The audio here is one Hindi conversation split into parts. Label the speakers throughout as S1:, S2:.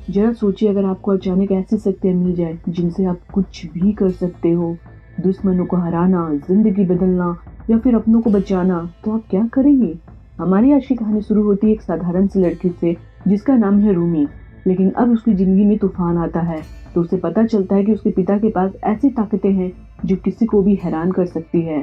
S1: जरा सोचिए, अगर आपको अचानक ऐसी शक्तियाँ मिल जाए जिनसे आप कुछ भी कर सकते हो, दुश्मनों को हराना, जिंदगी बदलना या फिर अपनों को बचाना, तो आप क्या करेंगे? हमारी आज की कहानी शुरू होती है एक साधारण सी लड़की से जिसका नाम है रूमी। लेकिन अब उसकी जिंदगी में तूफान आता है, तो उसे पता चलता है कि उसके पिता के पास ऐसी ताकतें हैं जो किसी को भी हैरान कर सकती है।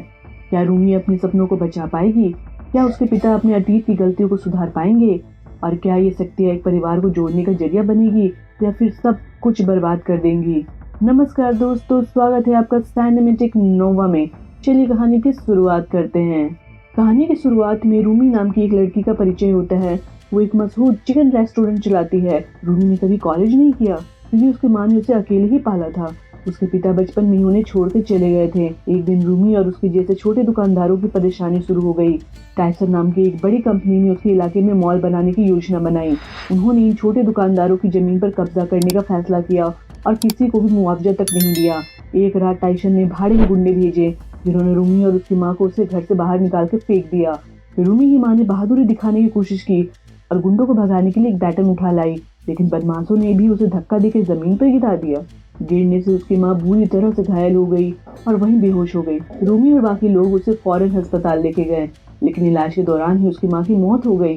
S1: क्या रूमी अपने सपनों को बचा पाएगी? क्या उसके पिता अपने अतीत की गलतियों को सुधार पाएंगे? और क्या ये शक्तियाँ एक परिवार को जोड़ने का जरिया बनेगी या फिर सब कुछ बर्बाद कर देंगी? नमस्कार दोस्तों, स्वागत है आपका सिनेमैटिक नोवा में। चलिए कहानी की शुरुआत करते हैं। कहानी की शुरुआत में रूमी नाम की एक लड़की का परिचय होता है। वो एक मशहूर चिकन रेस्टोरेंट चलाती है। रूमी ने कभी कॉलेज नहीं किया क्योंकि उसकी माँ ने उसे अकेले ही पाला था। उसके पिता बचपन में ही उन्हें छोड़ के चले गए थे। एक दिन रूमी और उसके जैसे छोटे दुकानदारों की परेशानी शुरू हो गई। टाइसन नाम की एक बड़ी कंपनी ने उसके इलाके में मॉल बनाने की योजना बनाई। उन्होंने इन छोटे दुकानदारों की जमीन पर कब्जा करने का फैसला किया और किसी को भी मुआवजा तक नहीं दिया। एक रात टाइसन ने भाड़े में गुंडे भेजे जिन्होंने रूमी और उसकी माँ को उसे घर से बाहर निकाल के फेंक दिया। रूमी की माँ ने बहादुरी दिखाने की कोशिश की और गुंडों को भगाने के लिए एक बैटन उठा लाई, लेकिन बदमाशों ने भी उसे धक्का देकर जमीन पर गिरा दिया। गिरने से उसकी माँ बुरी तरह से घायल हो गई और वहीं बेहोश हो गई। रूमी और बाकी लोग उसे फौरन अस्पताल लेके गए, लेकिन इलाज के दौरान ही उसकी माँ की मौत हो गई।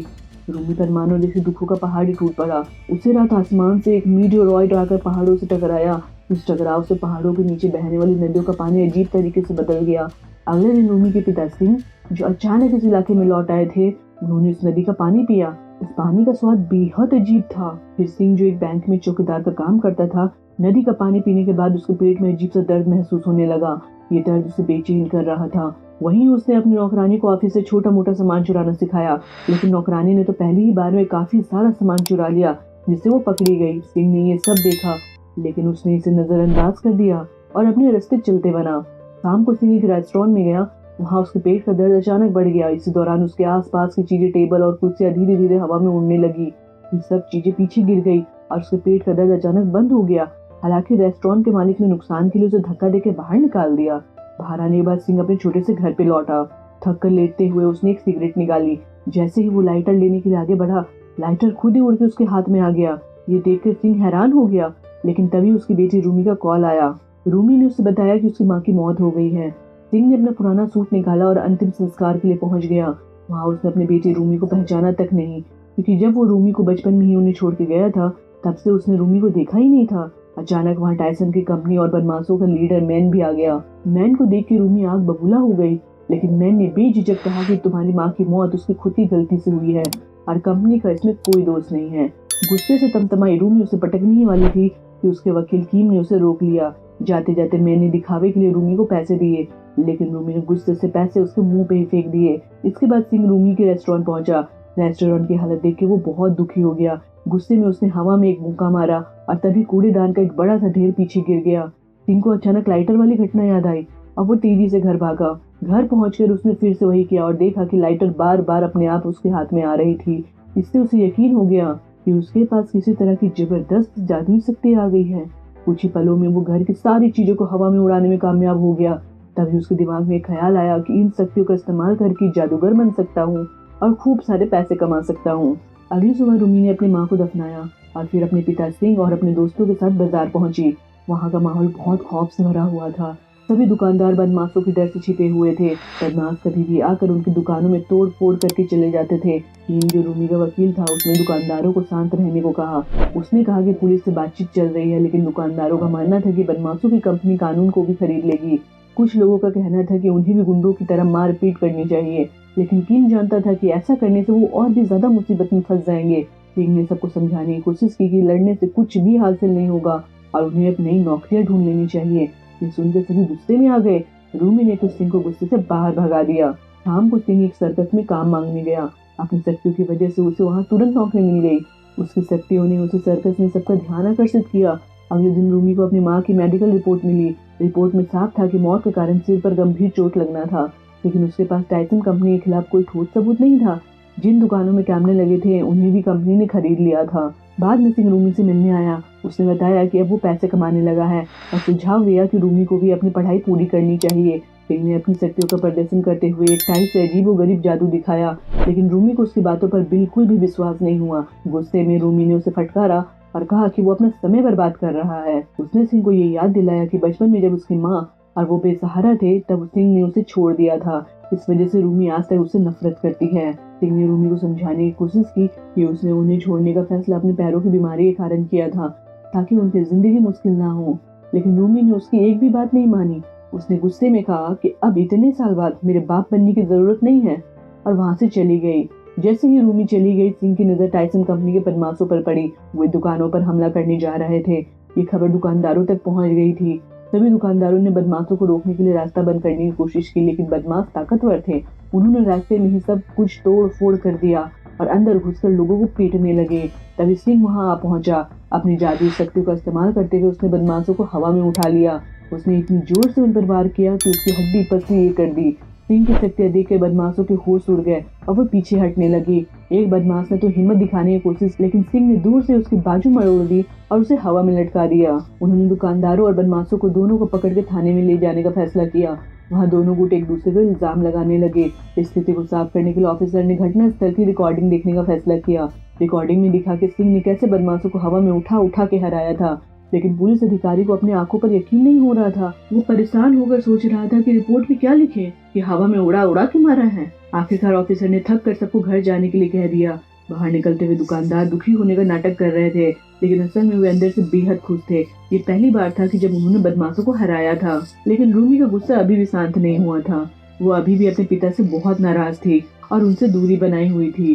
S1: रूमी पर मानो जैसे दुखों का पहाड़ ही टूट पड़ा। उसी रात आसमान से एक मीटियोरॉइड आकर पहाड़ों से टकराया। इस टकराव से पहाड़ों के नीचे बहने वाली नदियों का पानी अजीब तरीके से बदल गया। अगले दिन रूमी के पिता सिंह, जो अचानक इस इलाके में लौट आए थे, उन्होंने इस नदी का पानी पिया। उस पानी का स्वाद बेहद अजीब था। फिर सिंह, जो एक बैंक में चौकीदार का काम करता था, नदी का पानी पीने के बाद उसके पेट में अजीब सा दर्द महसूस होने लगा। ये दर्द उसे बेचैन कर रहा था। वहीं उसने अपनी नौकरानी को ऑफिस से छोटा मोटा सामान चुराना सिखाया, लेकिन नौकरानी ने तो पहली ही बार में काफी सारा सामान चुरा लिया, जिससे वो पकड़ी गई। सिंह ने ये सब देखा, लेकिन उसने इसे नजरअंदाज कर दिया और अपने रास्ते चलते बना। शाम को सिंह एक रेस्टोरेंट में गया। वहाँ उसके पेट का दर्द अचानक बढ़ गया। इसी दौरान उसके आसपास की चीजें, टेबल और कुर्सियां धीरे धीरे हवा में उड़ने लगी। ये सब चीजें पीछे गिर गई और उसके पेट का दर्द अचानक बंद हो गया। हालांकि रेस्टोरेंट के मालिक ने नुकसान के लिए उसे धक्का देकर बाहर निकाल दिया। बाहर आने के बाद सिंह अपने छोटे से घर पे लौटा। थक कर लेटते हुए उसने एक सिगरेट निकाली। जैसे ही वो लाइटर लेने के लिए आगे बढ़ा, लाइटर खुद ही उड़ के उसके हाथ में आ गया। ये देखकर सिंह हैरान हो गया, लेकिन तभी उसकी बेटी रूमी का कॉल आया। रूमी ने उसे बताया कि उसकी माँ की मौत हो गई है। सिंह ने अपना पुराना सूट निकाला और अंतिम संस्कार के लिए पहुंच गया। वहाँ उसने अपनी बेटी रूमी को पहचाना तक नहीं, क्योंकि जब वो रूमी को बचपन में ही उन्हें छोड़ के गया था, तब से उसने रूमी को देखा ही नहीं था। अचानक वहाँ टाइसन की कंपनी और बदमाशों का लीडर मैन भी आ गया। मैन को देख के रूमी आग बबूला हो गई, लेकिन मैन ने बेझिझक कहा कि तुम्हारी माँ की मौत उसकी खुद की गलती से हुई है और कंपनी का इसमें कोई दोष नहीं है। गुस्से से तमतमाई रूमी उसे पटकने ही वाली थी कि उसके वकील कीम ने उसे रोक लिया। जाते जाते मैन ने दिखावे के लिए रूमी को पैसे दिए, लेकिन रूमी ने गुस्से से पैसे उसके मुंह पे ही फेंक दिए। इसके बाद सिंह रूमी के रेस्टोरेंट पहुंचा। रेस्टोरेंट की हालत देख के वो बहुत दुखी हो गया। गुस्से में उसने हवा में एक मुक्का मारा और तभी कूड़ेदान का एक बड़ा सा ढेर पीछे गिर गया। सिंह को अचानक लाइटर वाली घटना याद आई और वो तेजी से घर भागा। घर पहुंचकर उसने फिर से वही किया और देखा कि लाइटर बार बार अपने आप उसके हाथ में आ रही थी। इससे उसे यकीन हो गया कि उसके पास किसी तरह की जबरदस्त जादुई शक्ति आ गई है। कुछ ही पलों में वो घर की सारी चीजों को हवा में उड़ाने में कामयाब हो गया। तभी उसके दिमाग में एक ख्याल आया कि इन शक्तियों का इस्तेमाल करके जादूगर बन सकता हूँ और खूब सारे पैसे कमा सकता हूँ। अगली सुबह रूमी ने अपनी माँ को दफनाया और फिर अपने पिता सिंह और अपने दोस्तों के साथ बाजार पहुंची। वहाँ का माहौल बहुत खौफ से भरा हुआ था। सभी दुकानदार बदमाशों के डर से छिपे हुए थे। बदमाश कभी भी आकर उनकी दुकानों में तोड़ फोड़ करके चले जाते थे। कीम, जो रूमी का वकील था, उसने दुकानदारों को शांत रहने को कहा। उसने कहा कि पुलिस से बातचीत चल रही है, लेकिन दुकानदारों का मानना था कि बदमाशों की कंपनी कानून को भी खरीद लेगी। कुछ लोगों का कहना था कि उन्हें भी गुंडों की तरह मार पीट करनी चाहिए, लेकिन किम जानता था कि ऐसा करने से वो और भी ज्यादा मुसीबत में फंस जाएंगे। किंग ने सबको समझाने की कोशिश की कि लड़ने से कुछ भी हासिल नहीं होगा और उन्हें अब नई नौकरियां ढूंढ लेनी चाहिए। ये सुनकर सभी गुस्से में आ गए। रूमी ने तो सिंह को गुस्से से बाहर भगा दिया। शाम को सिंह एक सर्कस में काम मांगने गया। अपनी शक्तियों की वजह से उसे वहां तुरंत नौकरी मिल गई। उसकी शक्तियों ने उसे सर्कस में सबका ध्यान आकर्षित किया। अगले दिन रूमी को अपनी माँ की मेडिकल रिपोर्ट मिली। रिपोर्ट में साफ था कि मौत के कारण सिर पर गंभीर चोट लगना था, लेकिन उसके पास टाइसन कंपनी के खिलाफ कोई ठोस सबूत नहीं था। जिन दुकानों में कैमरे लगे थे, उन्हें भी कंपनी ने खरीद लिया था। बाद में सिंह रूमी से मिलने आया। उसने बताया कि अब वो पैसे कमाने लगा है और सुझाव दिया कि रूमी को भी अपनी पढ़ाई पूरी करनी चाहिए। सिंह ने अपनी शक्तियों का प्रदर्शन करते हुए एक टाई से अजीबोगरीब जादू दिखाया, लेकिन रूमी को उसकी बातों पर बिल्कुल भी विश्वास नहीं हुआ। गुस्से में रूमी ने उसे फटकारा और कहा कि वो अपना समय बर्बाद कर रहा है। उसने सिंह को ये याद दिलाया कि बचपन में जब उसकी माँ और वो बेसहारा थे तब सिंह ने उसे छोड़ दिया था। इस वजह से रूमी आज तक उससे नफरत करती है। सिंह ने रूमी को समझाने की कोशिश की कि उसने उन्हें छोड़ने का फैसला अपने पैरों की बीमारी के कारण किया था ताकि उनकी जिंदगी मुश्किल ना हो, लेकिन रूमी ने उसकी एक भी बात नहीं मानी। उसने गुस्से में कहा कि अब इतने साल बाद मेरे बाप बनने की जरूरत नहीं है और वहां से चली गई। जैसे ही रूमी चली गई, सिंह की नजर टाइसन कंपनी के बदमाशों पर पड़ी। वे दुकानों पर हमला करने जा रहे थे। ये खबर दुकानदारों तक पहुंच गई थी। सभी दुकानदारों ने बदमाशों को रोकने के लिए रास्ता बंद करने की कोशिश की, लेकिन बदमाश ताकतवर थे। उन्होंने रास्ते में ही सब कुछ तोड़ फोड़ कर दिया और अंदर घुसकर लोगों को पीटने लगे। तभी सिंह वहां आ पहुंचा। अपनी जादुई शक्तियों का इस्तेमाल करते हुए उसने बदमाशों को हवा में उठा लिया। उसने इतनी जोर से उन पर वार किया कि उसकी हड्डी पसली कर दी। सिंह की शक्तियां देखकर बदमाशों के होश उड़ गए और वो पीछे हटने लगे। एक बदमाश ने तो हिम्मत दिखाने की कोशिश, लेकिन सिंह ने दूर से उसकी बाजू मरोड़ दी और उसे हवा में लटका दिया। उन्होंने दुकानदारों और बदमाशों को दोनों को पकड़ के थाने में ले जाने का फैसला किया। वहाँ दोनों गुट एक दूसरे पर इल्जाम लगाने लगे। स्थिति को साफ करने के लिए ऑफिसर ने घटना स्थल की रिकॉर्डिंग देखने का फैसला किया। रिकॉर्डिंग में दिखा कि सिंह ने कैसे बदमाशों को हवा में उठा उठा के हराया था, लेकिन पुलिस अधिकारी को अपनी आंखों पर यकीन नहीं हो रहा था। वो परेशान होकर सोच रहा था कि रिपोर्ट में क्या लिखे कि हवा में उड़ा उड़ा के मारा है। आखिरकार ऑफिसर ने थक कर सबको घर जाने के लिए कह दिया। बाहर निकलते हुए दुकानदार दुखी होने का नाटक कर रहे थे, लेकिन असल में वे अंदर से बेहद खुश थे। ये पहली बार था कि जब उन्होंने बदमाशों को हराया था। लेकिन रूमी का गुस्सा अभी भी शांत नहीं हुआ था। वो अभी भी अपने पिता से बहुत नाराज थी और उनसे दूरी बनाई हुई थी।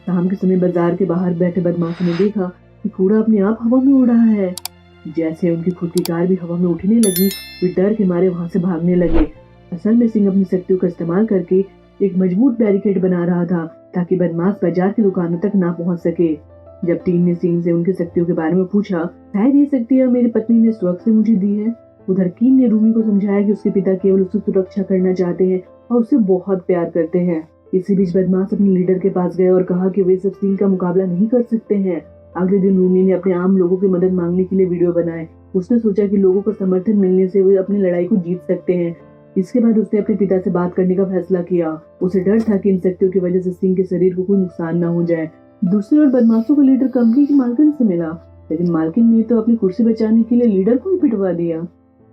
S1: शाम के समय बाजार के बाहर बैठे बदमाशों ने देखा कि घोड़ा अपने आप हवा में उड़ रहा है। जैसे उनकी खुद की कार भी हवा में उठने लगी, वे डर के मारे वहां से भागने लगे। असल में सिंह अपनी शक्तियों का इस्तेमाल करके एक मजबूत बैरिकेड बना रहा था ताकि बदमाश बाजार की दुकानों तक ना पहुंच सके। जब टीम ने सिंह से उनकी शक्तियों के बारे में पूछा, शायद ये शक्तियां मेरी पत्नी ने स्वयं से मुझे दी है। उधर कीम ने रूमी को समझाया कि उसके पिता केवल उसकी सुरक्षा करना चाहते हैं और उससे बहुत प्यार करते हैं। इसी बीच बदमाश अपने लीडर के पास गए और कहा कि वे सब सिंह का मुकाबला नहीं कर सकते हैं। अगले दिन रूमी ने अपने आम लोगों की मदद मांगने के लिए वीडियो बनाए। उसने सोचा कि लोगों को समर्थन मिलने से वे अपनी लड़ाई को जीत सकते हैं। इसके बाद उसने अपने पिता से बात करने का फैसला किया। उसे डर था कि इन शक्तियों की वजह से सिंह के शरीर को कोई नुकसान न हो जाए। दूसरी ओर बदमाशों का लीडर कंपनी की मालकिन से मिला, लेकिन मालकिन ने तो अपनी कुर्सी बचाने के लिए लीडर को ही पिटवा दिया।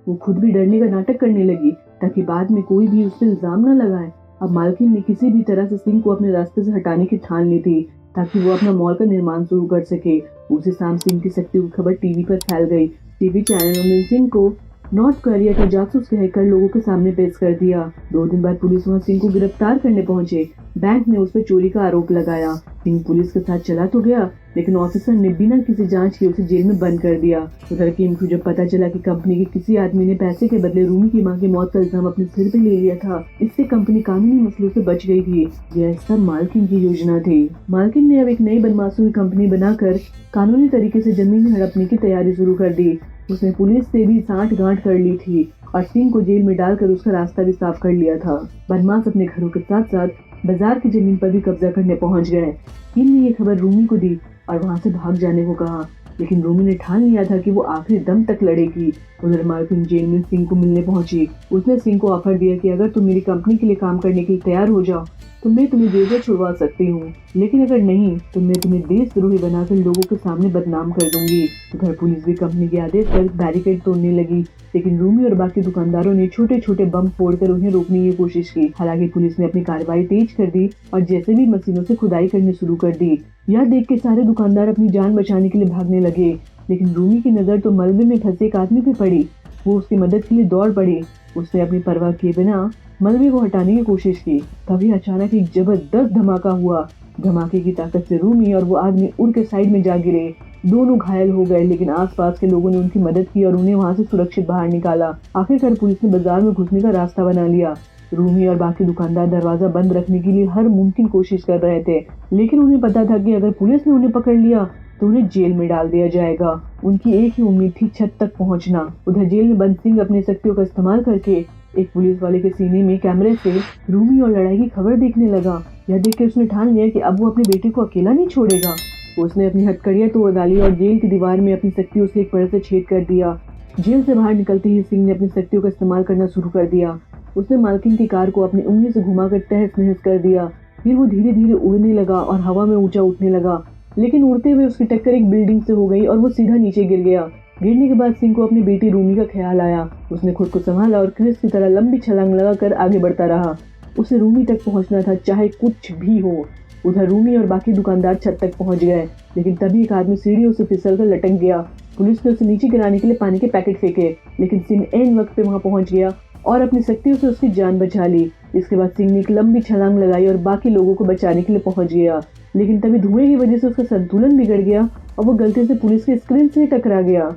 S1: वो खुद भी डरने का नाटक करने लगी ताकि बाद में कोई भी उस पर इल्जाम न लगाए। अब मालकिन ने किसी भी तरह से सिंह को अपने रास्ते से हटाने की ठान ली थी ताकि वो अपना मॉल का निर्माण शुरू कर सके। उसी शाम सिंह की शक्तियों की खबर टीवी पर फैल गई। टीवी चैनलों ने सिंह को नॉर्थ कोरिया का जासूस कहकर लोगों के सामने पेश कर दिया। 2 दिन बाद पुलिस वहां सिंह को गिरफ्तार करने पहुंचे। बैंक ने उस पर चोरी का आरोप लगाया। सिंह पुलिस के साथ चला तो गया, लेकिन ऑफिसर ने बिना किसी जांच के उसे जेल में बंद कर दिया। उधर किम को जब पता चला कि कंपनी के किसी आदमी ने पैसे के बदले रूमी की मां की मौत का इल्जाम अपने सिर पे ले लिया था, इससे कंपनी कानूनी मसलों से बच गई थी। यह सब मालकिन की योजना थी। मालकिन ने अब एक नई बदमाशों की कंपनी बनाकर कानूनी तरीके से जमीन हड़पने की तैयारी शुरू कर दी। उसने पुलिस से भी सांठ-गांठ कर ली थी और सिंह को जेल में डालकर उसका रास्ता भी साफ कर लिया था। बदमाश अपने घरों के साथ साथ बाजार की जमीन पर भी कब्जा करने पहुंच गए। किम ने ये खबर रूमी को दी और वहां से भाग जाने को कहा, लेकिन रूमी ने ठान लिया था कि वो आखिरी दम तक लड़ेगी। उधर मालकिन जेल में सिंह को मिलने पहुंची। उसने सिंह को ऑफर दिया कि अगर तुम मेरी कंपनी के लिए काम करने के लिए तैयार हो जाओ तो मैं तुम्हें जेल से छुड़वा सकती हूँ, लेकिन अगर नहीं तो मैं तुम्हें देशद्रोही बनाकर लोगों के सामने बदनाम कर दूंगी। उधर पुलिस भी कंपनी के आदेश पर बैरिकेड तोड़ने लगी, लेकिन रूमी और बाकी दुकानदारों ने छोटे छोटे बम फोड़कर उन्हें रोकने की कोशिश की। हालांकि पुलिस ने अपनी कार्रवाई तेज कर दी और जैसे भी मशीनों से खुदाई करनी शुरू कर दी। यह देख के सारे दुकानदार अपनी जान बचाने के लिए भागने लगे, लेकिन रूमी की नजर तो मलबे में फंसे एक आदमी पे पड़ी। वो उसकी मदद के लिए दौड़ पड़ी। उसने अपनी परवाह किए बिना मलबे को हटाने की कोशिश की। तभी अचानक एक जबरदस्त धमाका हुआ। धमाके की ताकत से रूमी और वो आदमी उड़ के साइड में जा गिरे। दोनों घायल हो गए, लेकिन आसपास के लोगों ने उनकी मदद की और उन्हें वहां से सुरक्षित बाहर निकाला। आखिरकार पुलिस ने बाजार में घुसने का रास्ता बना लिया। रूमी और बाकी दुकानदार दरवाजा बंद रखने के लिए हर मुमकिन कोशिश कर रहे थे, लेकिन उन्हें पता था कि अगर पुलिस ने उन्हें पकड़ लिया तो उन्हें जेल में डाल दिया जाएगा। उनकी एक ही उम्मीद थी, छत तक पहुंचना। उधर जेल में बंद सिंह अपने शक्तियों का इस्तेमाल करके एक पुलिस वाले के सीने में कैमरे से रूमी और लड़ाई की खबर देखने लगा। यह देख के उसने ठान लिया कि अब वो अपने बेटे को अकेला नहीं छोड़ेगा। उसने अपनी हथकड़ियां तोड़ डाली और जेल की दीवार में अपनी शक्तियों से एक परत से छेद कर दिया। जेल से बाहर निकलते ही सिंह ने अपनी शक्तियों का इस्तेमाल करना शुरू कर दिया। उसने मालकिन की कार को अपनी उंगली से घुमाकर तहस नहस कर दिया। फिर वो धीरे धीरे उड़ने लगा और हवा में ऊंचा उठने लगा। लेकिन उड़ते हुए उसकी टक्कर एक बिल्डिंग से हो गई और वो सीधा नीचे गिर गया। गिरने के बाद सिंह को अपनी बेटी रूमी का ख्याल आया। उसने खुद को संभाला और क्रिस की तरह लंबी छलांग लगाकर आगे बढ़ता रहा। उसे रूमी तक पहुंचना था, चाहे कुछ भी हो। उधर रूमी और बाकी दुकानदार छत तक पहुंच गए, लेकिन तभी एक आदमी सीढ़ियों से फिसलकर लटक गया। पुलिस ने उसे नीचे गिराने के लिए पानी के पैकेट फेंके, लेकिन सिंह ऐन वक्त पे वहां पहुंच गया और अपनी शक्तियों से उसकी जान बचा ली। इसके बाद सिंह ने एक लंबी छलांग लगाई और बाकी लोगों को बचाने के लिए पहुंच गया, लेकिन तभी धुएं की वजह से उसका संतुलन बिगड़ गया और वो गलती से पुलिस के स्क्रीन से टकरा गया।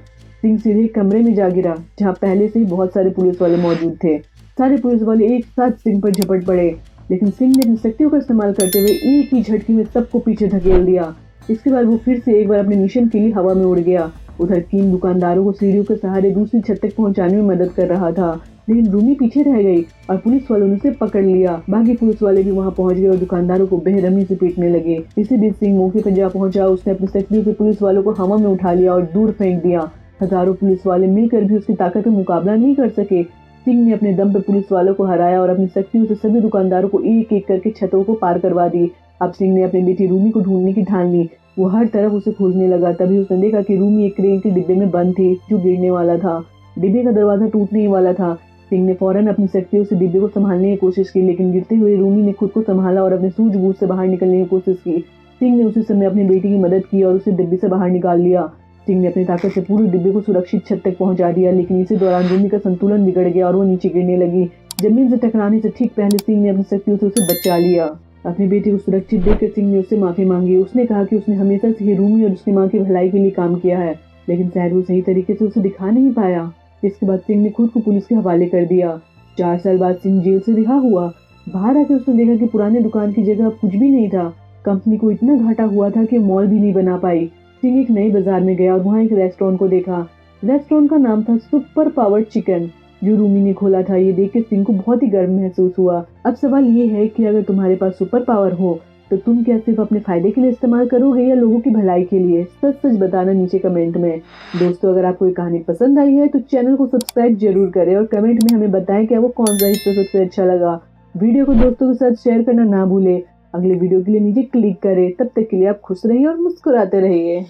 S1: सिंह सीधे एक कमरे में जा गिरा जहाँ पहले से ही बहुत सारे पुलिस वाले मौजूद थे। सारे पुलिस वाले एक साथ सिंह पर झपट पड़े, लेकिन सिंह ने अपनी शक्तियों का इस्तेमाल करते हुए एक ही झटके में सबको पीछे धकेल दिया। इसके बाद वो फिर से एक बार अपने मिशन के लिए हवा में उड़ गया। उधर किम दुकानदारों को सीढ़ियों के सहारे दूसरी छत तक पहुंचाने में मदद कर रहा था, लेकिन रूमी पीछे रह गई और पुलिस वालों ने उसे पकड़ लिया। बाकी पुलिस वाले भी वहां पहुंच गए और दुकानदारों को बेरहमी से पीटने लगे। इसी बीच सिंह मौके पर जा पहुंचा। उसने अपनी शक्तियों से पुलिस वालों को हवा में उठा लिया और दूर फेंक दिया। हजारों पुलिस वाले मिलकर भी उसकी ताकत का मुकाबला नहीं कर सके। सिंह ने अपने दम पर पुलिस वालों को हराया और अपनी शक्तियों से सभी दुकानदारों को एक एक करके छतों को पार करवा दी। अब सिंह ने अपनी बेटी रूमी को ढूंढने की ठान ली। वो हर तरफ उसे खोजने लगा। तभी उसने देखा कि रूमी एक क्रेन के डिब्बे में बंद थी जो गिरने वाला था। डिब्बे का दरवाजा टूटने ही वाला था। सिंह ने फौरन अपनी शक्तियों से डिब्बे को संभालने की कोशिश की, लेकिन गिरते हुए रूमी ने खुद को संभाला और अपने सूझबूझ से बाहर निकलने की कोशिश की। सिंह ने उसी समय अपनी बेटी की मदद की और उसे डिब्बे से बाहर निकाल लिया। सिंह ने अपनी ताकत से पूरे डिब्बे को सुरक्षित छत तक पहुंचा दिया, लेकिन इसी दौरान रूमी का संतुलन बिगड़ गया और वो नीचे गिरने लगी। जमीन से टकराने से ठीक पहले सिंह ने अपनी शक्तियों से उसे बचा लिया। अपनी बेटी को सुरक्षित देखकर सिंह ने उससे माफी मांगी। उसने कहा कि उसने हमेशा से ही रूमी और उसकी माँ की भलाई के लिए काम किया है, लेकिन शायद वो सही तरीके से उसे दिखा नहीं पाया। इसके बाद सिंह ने खुद को पुलिस के हवाले कर दिया। 4 साल बाद सिंह जेल से रिहा हुआ। बाहर आकर उसने देखा कि पुराने दुकान की जगह अब कुछ भी नहीं था। कंपनी को इतना घाटा हुआ था कि मॉल भी नहीं बना पाई। सिंह एक नए बाजार में गया और वहाँ एक रेस्टोरेंट को देखा। रेस्टोरेंट का नाम था सुपर पावर्ड चिकन, जो रूमी ने खोला था। ये देख के सिंह को बहुत ही गर्व महसूस हुआ। अब सवाल ये है कि अगर तुम्हारे पास सुपर पावर हो तो तुम क्या सिर्फ अपने फायदे के लिए इस्तेमाल करोगे या लोगों की भलाई के लिए? सच सच बताना नीचे कमेंट में। दोस्तों, अगर आपको ये कहानी पसंद आई है तो चैनल को सब्सक्राइब जरूर करें और कमेंट में हमें बताएं कि आपको कौन सा हिस्सा सबसे अच्छा लगा। वीडियो को दोस्तों के साथ शेयर करना ना भूलें। अगले वीडियो के लिए नीचे क्लिक करें। तब तक के लिए आप खुश रहिए और मुस्कुराते रहिए।